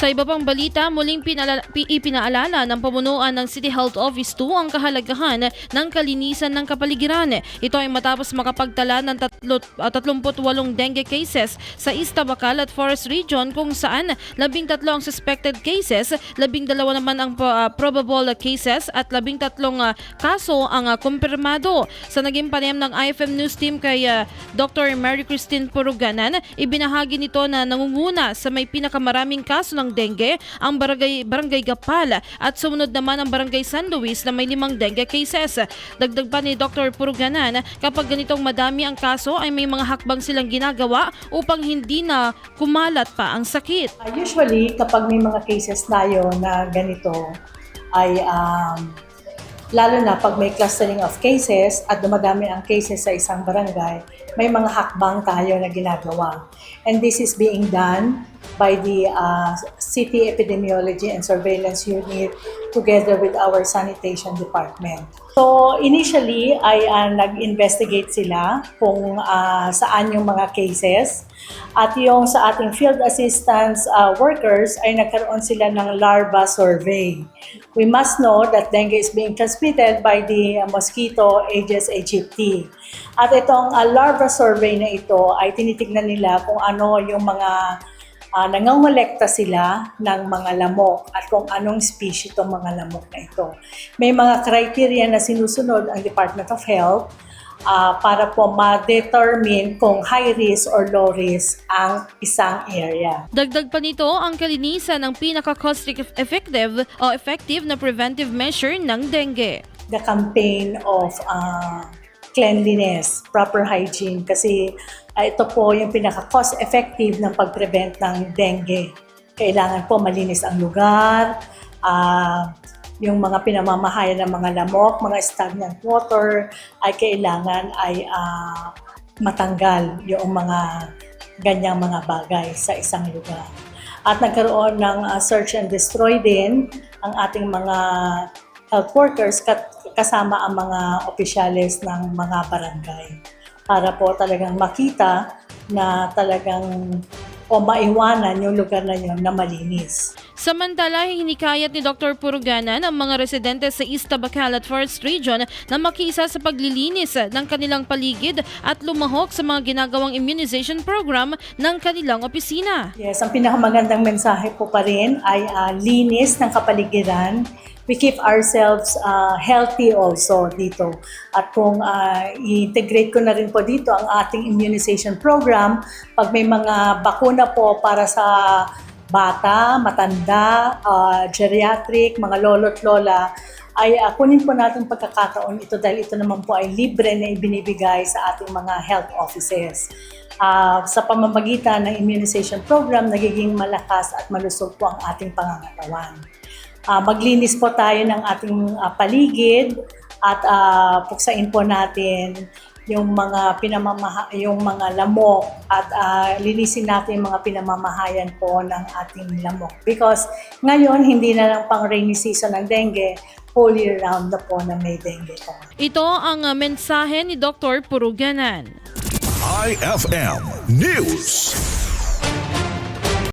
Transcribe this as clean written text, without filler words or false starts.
Sa iba pang balita, muling ipinaalala ng pamunuan ng City Health Office 2 ang kahalagahan ng kalinisan ng kapaligiran. Ito ay matapos makapagtala ng 38 dengue cases sa East Tabacal at Forest Region kung saan 13 ang suspected cases, 12 naman ang probable cases at 13 kaso ang kumpirmado. Sa naging panayam ng IFM News Team kay Dr. Mary Christine Puruganan, ibinahagi nito na nangunguna sa may pinakamaraming kaso ng dengue ang Barangay Gapal at sumunod naman ang Barangay San Luis na may 5 dengue cases. Dagdag pa ni Dr. Puruganan, kapag ganitong madami ang kaso ay may mga hakbang silang ginagawa upang hindi na kumalat pa ang sakit. Usually, kapag may mga cases tayo na ganito, ay lalo na pag may clustering of cases at dumadami ang cases sa isang barangay, may mga hakbang tayo na ginagawa. And this is being done by the City Epidemiology and Surveillance Unit together with our Sanitation Department. So initially ay nag-investigate sila kung saan yung mga cases at yung sa ating field assistance workers ay nagkaroon sila ng larva survey. We must know that dengue is being transmitted by the mosquito Aedes aegypti. At itong larva survey na ito ay tinitignan nila kung ano yung mga nangongolekta sila ng mga lamok at kung anong species itong mga lamok na ito. May mga criteria na sinusunod ang Department of Health para po ma-determine kung high risk or low risk ang isang area. Dagdag pa nito ang kalinisan ng effective na preventive measure ng dengue. The campaign of cleanliness, proper hygiene, kasi ito po yung pinaka-cost effective ng pag-prevent ng dengue. Kailangan po malinis ang lugar, yung mga pinamamahayan ng mga lamok, mga stagnant water, ay kailangan ay matanggal yung mga ganyang mga bagay sa isang lugar. At nagkaroon ng search and destroy din ang ating mga health workers kasama ang mga opisyales ng mga barangay para po talagang makita na talagang o maiwanan yung lugar na yun na malinis. Samantala, hinikayat ni Dr. Puruganan ang mga residente sa East Tabacal at Forest Region na makiisa sa paglilinis ng kanilang paligid at lumahok sa mga ginagawang immunization program ng kanilang opisina. Yes, ang pinakamagandang mensahe po pa rin ay linis ng kapaligiran. We keep ourselves healthy also dito. At kung i-integrate ko na rin po dito ang ating immunization program, pag may mga bakuna po para sa bata, matanda, geriatric, mga lolo't lola, ay kunin po natin pagkakataon ito dahil ito naman po ay libre na ibinibigay sa ating mga health offices. Sa pamamagitan ng immunization program, nagiging malakas at malusog po ang ating pangangatawan. Maglinis po tayo ng ating paligid at puksain po natin yung mga yung mga lamok at linisin natin yung mga pinamamahayan po ng ating lamok. Because ngayon, hindi na lang pang rainy season ng dengue, whole year round na po na may dengue po. Ito ang mensahe ni Dr. Puruganan. IFM News.